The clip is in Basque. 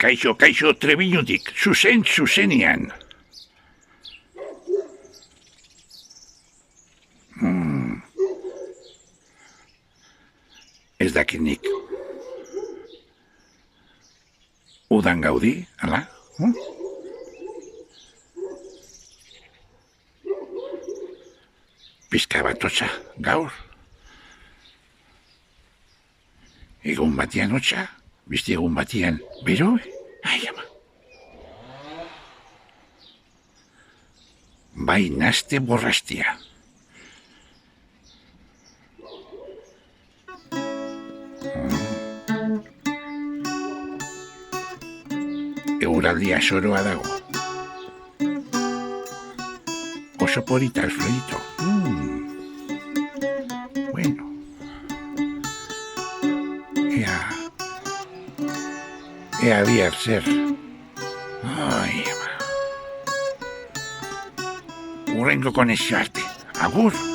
Kaixo, Trebiñutik, zuzenian. Ez dakit nik. Udan gaudi, ala? Pizka bat hotza, gaur. Egun batian hotza, beste egun batian bero, ai ama. Bai naste borrastia. Eguraldia soroa dago. Oso polita Alfredito. Bueno. Ea bihar zer. Ai, ama. Urrengo konexio arte. Agur.